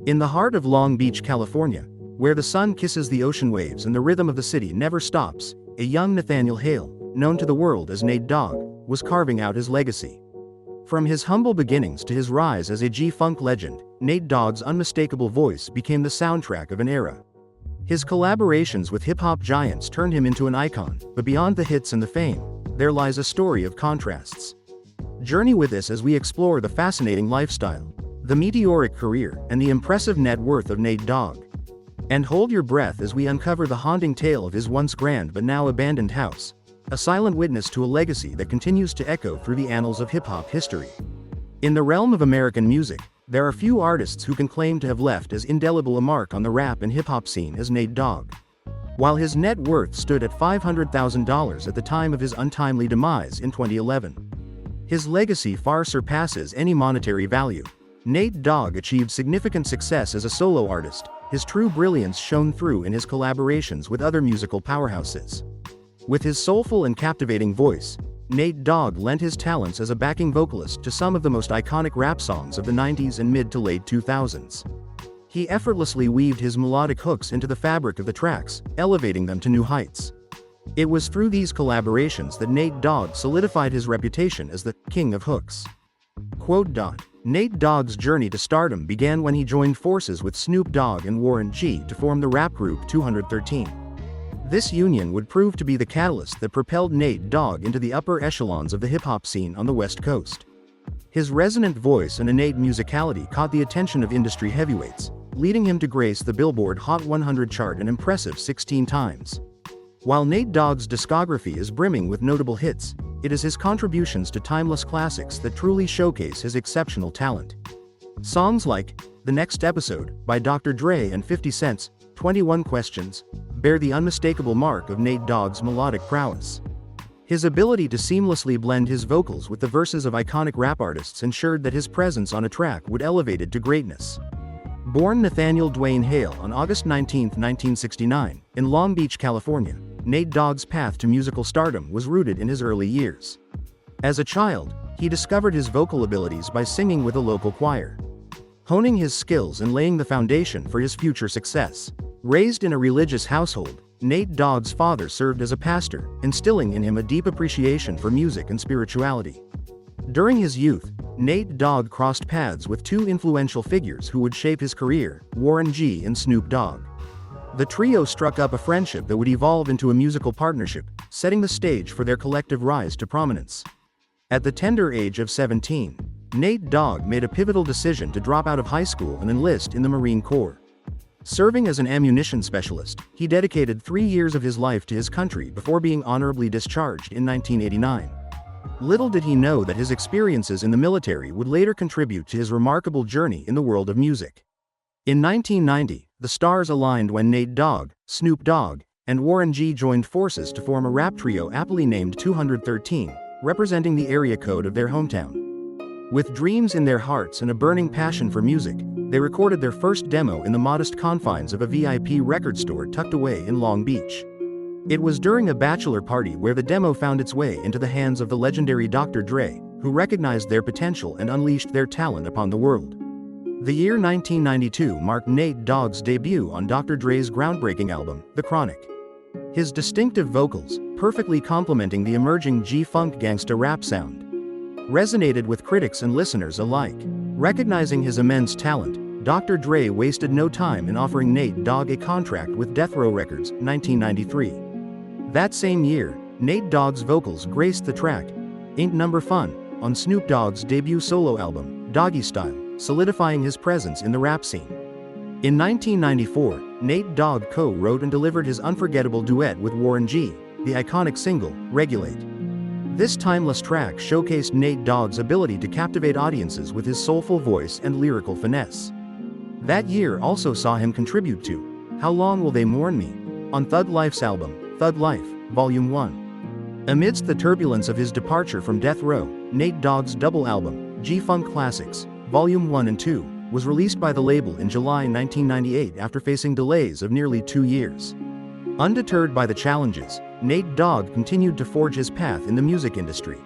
In the heart of Long Beach, California, where the sun kisses the ocean waves and the rhythm of the city never stops, a young Nathaniel Hale, known to the world as Nate Dogg, was carving out his legacy. From his humble beginnings to his rise as a G-Funk legend, Nate Dogg's unmistakable voice became the soundtrack of an era. His collaborations with hip-hop giants turned him into an icon, but beyond the hits and the fame, there lies a story of contrasts. Journey with us as we explore the fascinating lifestyle, the meteoric career, and the impressive net worth of Nate Dogg. And hold your breath as we uncover the haunting tale of his once grand but now abandoned house, a silent witness to a legacy that continues to echo through the annals of hip-hop history. In the realm of American music, there are few artists who can claim to have left as indelible a mark on the rap and hip-hop scene as Nate Dogg. While his net worth stood at $500,000 at the time of his untimely demise in 2011. His legacy far surpasses any monetary value. Nate Dogg achieved significant success as a solo artist, his true brilliance shone through in his collaborations with other musical powerhouses. With his soulful and captivating voice, Nate Dogg lent his talents as a backing vocalist to some of the most iconic rap songs of the 90s and mid to late 2000s. He effortlessly weaved his melodic hooks into the fabric of the tracks, elevating them to new heights. It was through these collaborations that Nate Dogg solidified his reputation as the king of hooks. Quote. Nate Dogg's journey to stardom began when he joined forces with Snoop Dogg and Warren G to form the rap group 213. This union would prove to be the catalyst that propelled Nate Dogg into the upper echelons of the hip-hop scene on the West Coast. His resonant voice and innate musicality caught the attention of industry heavyweights, leading him to grace the Billboard Hot 100 chart an impressive 16 times. While Nate Dogg's discography is brimming with notable hits, it is his contributions to timeless classics that truly showcase his exceptional talent. Songs like The Next Episode by Dr. Dre and 50 Cent's 21 Questions bear the unmistakable mark of Nate Dogg's melodic prowess. His ability to seamlessly blend his vocals with the verses of iconic rap artists ensured that his presence on a track would elevate it to greatness. Born Nathaniel Dwayne Hale on August 19, 1969, in Long Beach, California, Nate Dogg's path to musical stardom was rooted in his early years. As a child, he discovered his vocal abilities by singing with a local choir, honing his skills and laying the foundation for his future success. Raised in a religious household, Nate Dogg's father served as a pastor, instilling in him a deep appreciation for music and spirituality. During his youth, Nate Dogg crossed paths with two influential figures who would shape his career, Warren G and Snoop Dogg. The trio struck up a friendship that would evolve into a musical partnership, setting the stage for their collective rise to prominence. At the tender age of 17, Nate Dogg made a pivotal decision to drop out of high school and enlist in the Marine Corps. Serving as an ammunition specialist, he dedicated 3 years of his life to his country before being honorably discharged in 1989. Little did he know that his experiences in the military would later contribute to his remarkable journey in the world of music. In 1990, the stars aligned when Nate Dogg, Snoop Dogg, and Warren G joined forces to form a rap trio aptly named 213, representing the area code of their hometown. With dreams in their hearts and a burning passion for music, they recorded their first demo in the modest confines of a VIP record store tucked away in Long Beach. It was during a bachelor party where the demo found its way into the hands of the legendary Dr. Dre, who recognized their potential and unleashed their talent upon the world. The year 1992 marked Nate Dogg's debut on Dr. Dre's groundbreaking album, The Chronic. His distinctive vocals, perfectly complementing the emerging G-Funk gangsta rap sound, resonated with critics and listeners alike. Recognizing his immense talent, Dr. Dre wasted no time in offering Nate Dogg a contract with Death Row Records, 1993. That same year, Nate Dogg's vocals graced the track, Ain't Number Fun, on Snoop Dogg's debut solo album, Doggy Style, solidifying his presence in the rap scene. In 1994, Nate Dogg co-wrote and delivered his unforgettable duet with Warren G, the iconic single, Regulate. This timeless track showcased Nate Dogg's ability to captivate audiences with his soulful voice and lyrical finesse. That year also saw him contribute to How Long Will They Mourn Me? On Thug Life's album, Thug Life, Volume 1. Amidst the turbulence of his departure from Death Row, Nate Dogg's double album, G-Funk Classics, Volume 1 and 2, was released by the label in July 1998 after facing delays of nearly 2 years. Undeterred by the challenges, Nate Dogg continued to forge his path in the music industry.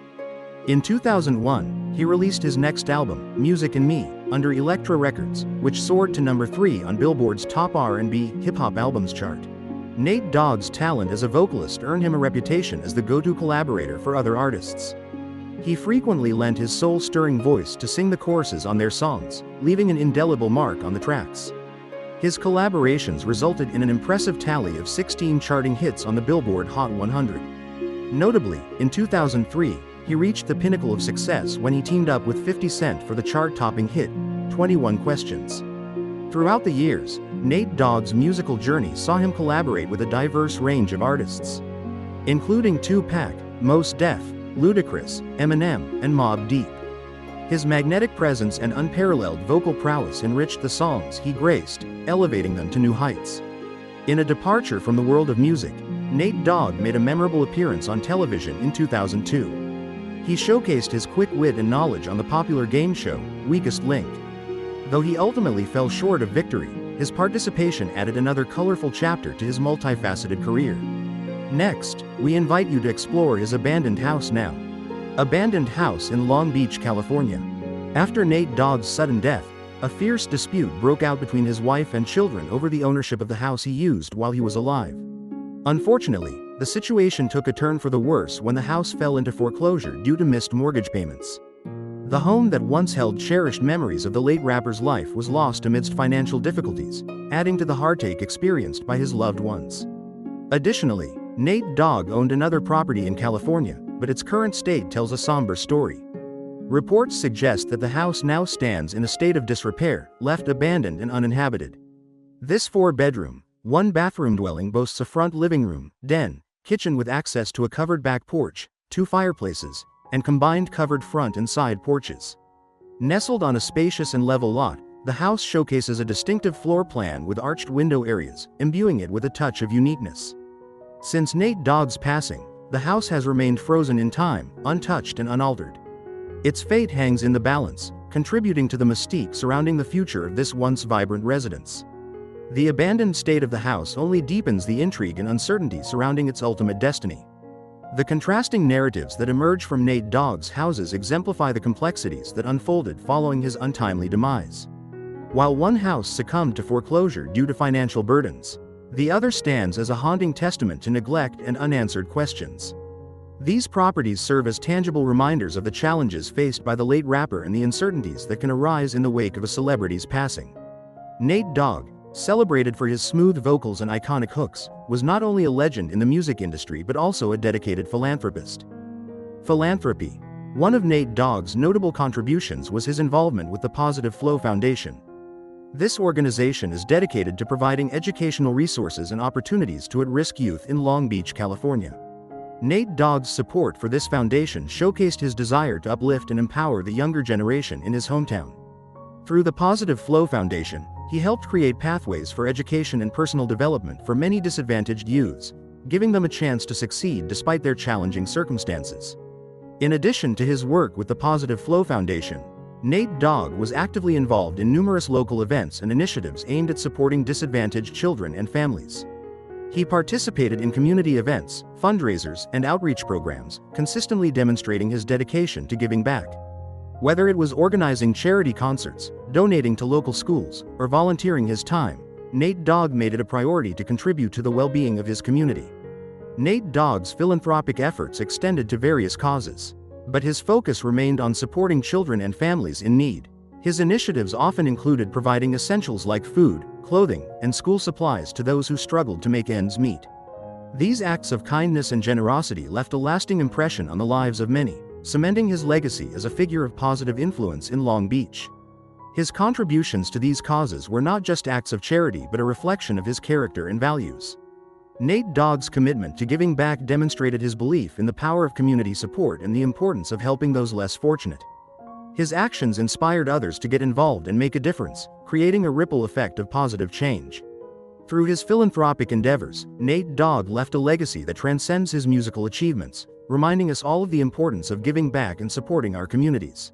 In 2001, he released his next album, Music and Me, under Elektra Records, which soared to number 3 on Billboard's top R&B hip-hop albums chart. Nate Dogg's talent as a vocalist earned him a reputation as the go-to collaborator for other artists. He frequently lent his soul-stirring voice to sing the choruses on their songs, leaving an indelible mark on the tracks. His collaborations resulted in an impressive tally of 16 charting hits on the Billboard Hot 100. Notably, in 2003, he reached the pinnacle of success when he teamed up with 50 Cent for the chart-topping hit, 21 Questions. Throughout the years, Nate Dogg's musical journey saw him collaborate with a diverse range of artists, including Tupac, Mos Def, Ludacris, Eminem, and Mobb Deep. His magnetic presence and unparalleled vocal prowess enriched the songs he graced, elevating them to new heights. In a departure from the world of music, Nate Dogg made a memorable appearance on television in 2002. He showcased his quick wit and knowledge on the popular game show, Weakest Link. Though he ultimately fell short of victory, his participation added another colorful chapter to his multifaceted career. Next, we invite you to explore his abandoned house now. Abandoned house in Long Beach, California. After Nate Dogg's sudden death, a fierce dispute broke out between his wife and children over the ownership of the house he used while he was alive. Unfortunately, the situation took a turn for the worse when the house fell into foreclosure due to missed mortgage payments. The home that once held cherished memories of the late rapper's life was lost amidst financial difficulties, adding to the heartache experienced by his loved ones. Additionally, Nate Dogg owned another property in California, but its current state tells a somber story. Reports suggest that the house now stands in a state of disrepair, left abandoned and uninhabited. This 4-bedroom, 1-bathroom dwelling boasts a front living room, den, kitchen with access to a covered back porch, 2 fireplaces, and combined covered front and side porches. Nestled on a spacious and level lot, the house showcases a distinctive floor plan with arched window areas, imbuing it with a touch of uniqueness. Since Nate Dogg's passing, the house has remained frozen in time, untouched and unaltered. Its fate hangs in the balance, contributing to the mystique surrounding the future of this once vibrant residence. The abandoned state of the house only deepens the intrigue and uncertainty surrounding its ultimate destiny. The contrasting narratives that emerge from Nate Dogg's houses exemplify the complexities that unfolded following his untimely demise. While one house succumbed to foreclosure due to financial burdens, the other stands as a haunting testament to neglect and unanswered questions. These properties serve as tangible reminders of the challenges faced by the late rapper and the uncertainties that can arise in the wake of a celebrity's passing. Nate Dogg, celebrated for his smooth vocals and iconic hooks, was not only a legend in the music industry but also a dedicated philanthropist. Philanthropy. One of Nate Dogg's notable contributions was his involvement with the Positive Flow Foundation. This organization is dedicated to providing educational resources and opportunities to at-risk youth in Long Beach, California. Nate Dogg's support for this foundation showcased his desire to uplift and empower the younger generation in his hometown. Through the Positive Flow Foundation, he helped create pathways for education and personal development for many disadvantaged youths, giving them a chance to succeed despite their challenging circumstances. In addition to his work with the Positive Flow Foundation, Nate Dogg was actively involved in numerous local events and initiatives aimed at supporting disadvantaged children and families. He participated in community events, fundraisers, and outreach programs, consistently demonstrating his dedication to giving back. Whether it was organizing charity concerts, donating to local schools, or volunteering his time, Nate Dogg made it a priority to contribute to the well-being of his community. Nate Dogg's philanthropic efforts extended to various causes, but his focus remained on supporting children and families in need. His initiatives often included providing essentials like food, clothing, and school supplies to those who struggled to make ends meet. These acts of kindness and generosity left a lasting impression on the lives of many, cementing his legacy as a figure of positive influence in Long Beach. His contributions to these causes were not just acts of charity but a reflection of his character and values. Nate Dogg's commitment to giving back demonstrated his belief in the power of community support and the importance of helping those less fortunate. His actions inspired others to get involved and make a difference, creating a ripple effect of positive change. Through his philanthropic endeavors, Nate Dogg left a legacy that transcends his musical achievements, reminding us all of the importance of giving back and supporting our communities.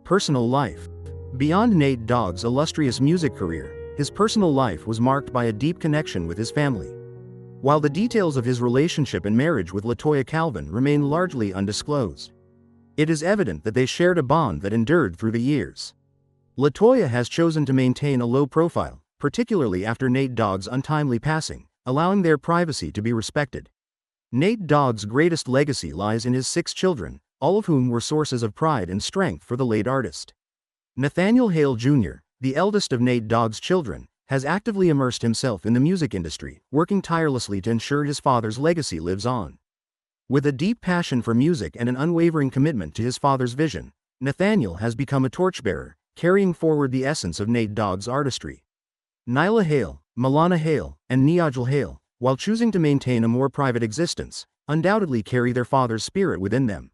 Personal life. Beyond Nate Dogg's illustrious music career, his personal life was marked by a deep connection with his family. While the details of his relationship and marriage with LaToya Calvin remain largely undisclosed, it is evident that they shared a bond that endured through the years. LaToya has chosen to maintain a low profile, particularly after Nate Dogg's untimely passing, allowing their privacy to be respected. Nate Dogg's greatest legacy lies in his 6 children, all of whom were sources of pride and strength for the late artist. Nathaniel Hale Jr., the eldest of Nate Dogg's children, has actively immersed himself in the music industry, working tirelessly to ensure his father's legacy lives on. With a deep passion for music and an unwavering commitment to his father's vision, Nathaniel has become a torchbearer, carrying forward the essence of Nate Dogg's artistry. Nyla Hale, Milana Hale, and Neogel Hale, while choosing to maintain a more private existence, undoubtedly carry their father's spirit within them.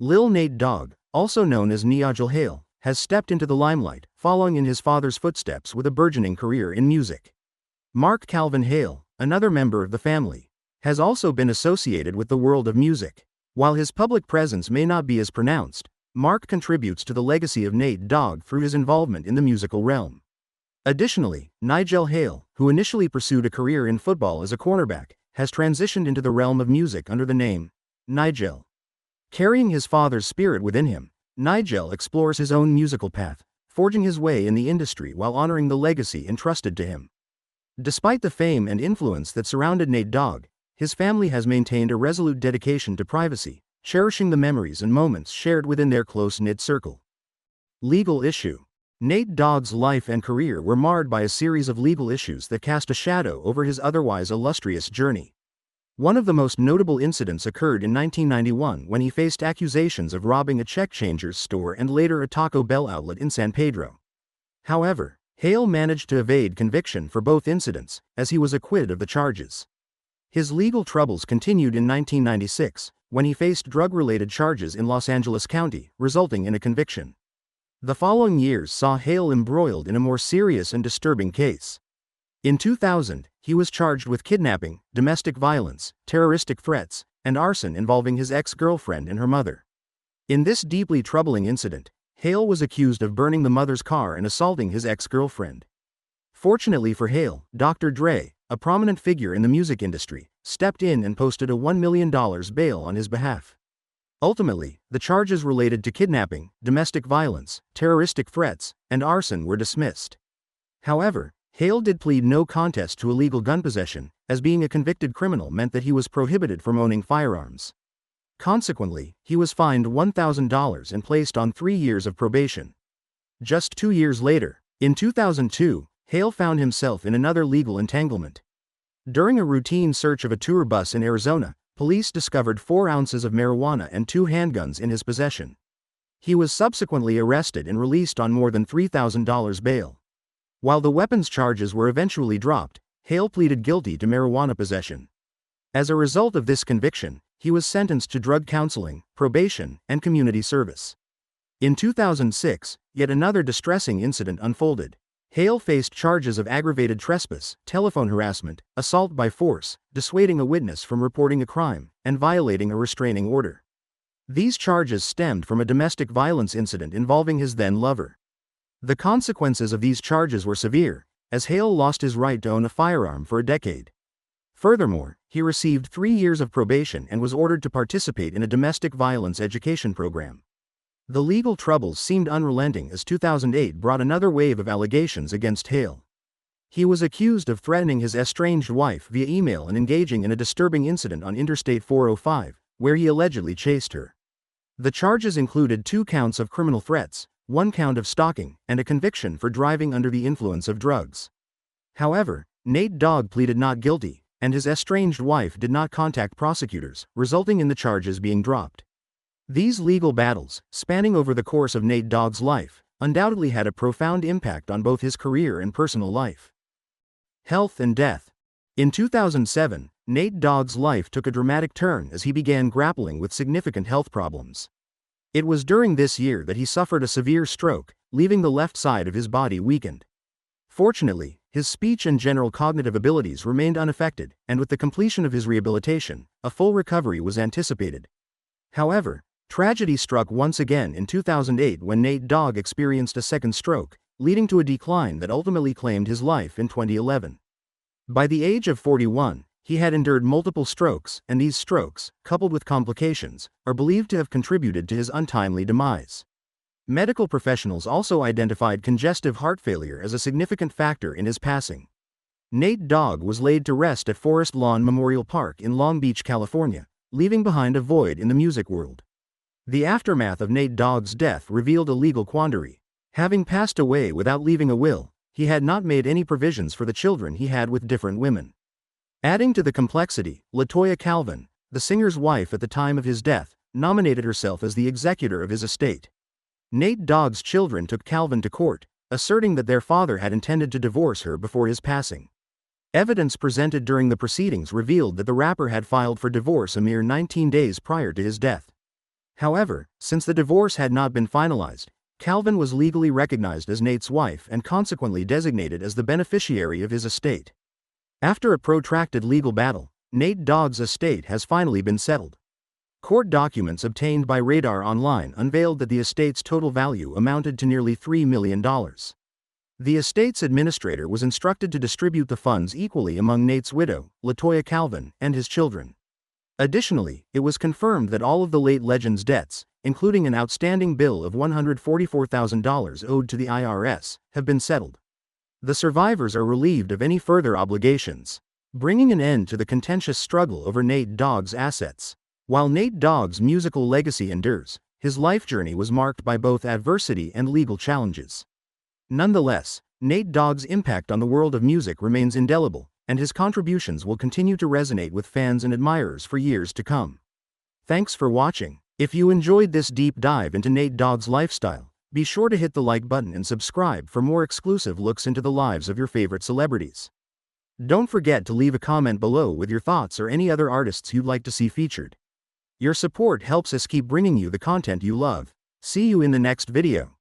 Lil Nate Dogg, also known as Neogel Hale, has stepped into the limelight, following in his father's footsteps with a burgeoning career in music. Mark Calvin Hale, another member of the family, has also been associated with the world of music. While his public presence may not be as pronounced, Mark contributes to the legacy of Nate Dogg through his involvement in the musical realm. Additionally, Nigel Hale, who initially pursued a career in football as a cornerback, has transitioned into the realm of music under the name Nigel. Carrying his father's spirit within him, Nigel explores his own musical path, forging his way in the industry while honoring the legacy entrusted to him. Despite the fame and influence that surrounded Nate Dogg, his family has maintained a resolute dedication to privacy, cherishing the memories and moments shared within their close-knit circle. Legal issue. Nate Dogg's life and career were marred by a series of legal issues that cast a shadow over his otherwise illustrious journey. One of the most notable incidents occurred in 1991 when he faced accusations of robbing a check changer's store and later a Taco Bell outlet in San Pedro. However, Hale managed to evade conviction for both incidents, as he was acquitted of the charges. His legal troubles continued in 1996, when he faced drug-related charges in Los Angeles County, resulting in a conviction. The following years saw Hale embroiled in a more serious and disturbing case. In 2000, he was charged with kidnapping, domestic violence, terroristic threats, and arson involving his ex-girlfriend and her mother. In this deeply troubling incident, Hale was accused of burning the mother's car and assaulting his ex-girlfriend. Fortunately for Hale, Dr. Dre, a prominent figure in the music industry, stepped in and posted a $1 million bail on his behalf. Ultimately, the charges related to kidnapping, domestic violence, terroristic threats, and arson were dismissed. However, Hale did plead no contest to illegal gun possession, as being a convicted criminal meant that he was prohibited from owning firearms. Consequently, he was fined $1,000 and placed on 3 years of probation. Just 2 years later, in 2002, Hale found himself in another legal entanglement. During a routine search of a tour bus in Arizona, police discovered 4 ounces of marijuana and 2 handguns in his possession. He was subsequently arrested and released on more than $3,000 bail. While the weapons charges were eventually dropped, Hale pleaded guilty to marijuana possession. As a result of this conviction, he was sentenced to drug counseling, probation, and community service. In 2006, yet another distressing incident unfolded. Hale faced charges of aggravated trespass, telephone harassment, assault by force, dissuading a witness from reporting a crime, and violating a restraining order. These charges stemmed from a domestic violence incident involving his then-lover. The consequences of these charges were severe, as Hale lost his right to own a firearm for a decade. Furthermore, he received 3 years of probation and was ordered to participate in a domestic violence education program. The legal troubles seemed unrelenting as 2008 brought another wave of allegations against Hale. He was accused of threatening his estranged wife via email and engaging in a disturbing incident on Interstate 405, where he allegedly chased her. The charges included 2 counts of criminal threats, 1 count of stalking, and a conviction for driving under the influence of drugs. However, Nate Dogg pleaded not guilty, and his estranged wife did not contact prosecutors, resulting in the charges being dropped. These legal battles, spanning over the course of Nate Dogg's life, undoubtedly had a profound impact on both his career and personal life. Health and death. In 2007, Nate Dogg's life took a dramatic turn as he began grappling with significant health problems. It was during this year that he suffered a severe stroke, leaving the left side of his body weakened. Fortunately, his speech and general cognitive abilities remained unaffected, and with the completion of his rehabilitation, a full recovery was anticipated. However, tragedy struck once again in 2008 when Nate Dogg experienced a second stroke, leading to a decline that ultimately claimed his life in 2011. By the age of 41, he had endured multiple strokes, and these strokes, coupled with complications, are believed to have contributed to his untimely demise. Medical professionals also identified congestive heart failure as a significant factor in his passing. Nate Dogg was laid to rest at Forest Lawn Memorial Park in Long Beach, California, leaving behind a void in the music world. The aftermath of Nate Dogg's death revealed a legal quandary. Having passed away without leaving a will, he had not made any provisions for the children he had with different women. Adding to the complexity, LaToya Calvin, the singer's wife at the time of his death, nominated herself as the executor of his estate. Nate Dogg's children took Calvin to court, asserting that their father had intended to divorce her before his passing. Evidence presented during the proceedings revealed that the rapper had filed for divorce a mere 19 days prior to his death. However, since the divorce had not been finalized, Calvin was legally recognized as Nate's wife and consequently designated as the beneficiary of his estate. After a protracted legal battle, Nate Dogg's estate has finally been settled. Court documents obtained by Radar Online unveiled that the estate's total value amounted to nearly $3 million. The estate's administrator was instructed to distribute the funds equally among Nate's widow, LaToya Calvin, and his children. Additionally, it was confirmed that all of the late legend's debts, including an outstanding bill of $144,000 owed to the IRS, have been settled. The survivors are relieved of any further obligations, bringing an end to the contentious struggle over Nate Dogg's assets. While Nate Dogg's musical legacy endures, his life journey was marked by both adversity and legal challenges. Nonetheless, Nate Dogg's impact on the world of music remains indelible, and his contributions will continue to resonate with fans and admirers for years to come. Thanks for watching. If you enjoyed this deep dive into Nate Dogg's lifestyle, be sure to hit the like button and subscribe for more exclusive looks into the lives of your favorite celebrities. Don't forget to leave a comment below with your thoughts or any other artists you'd like to see featured. Your support helps us keep bringing you the content you love. See you in the next video.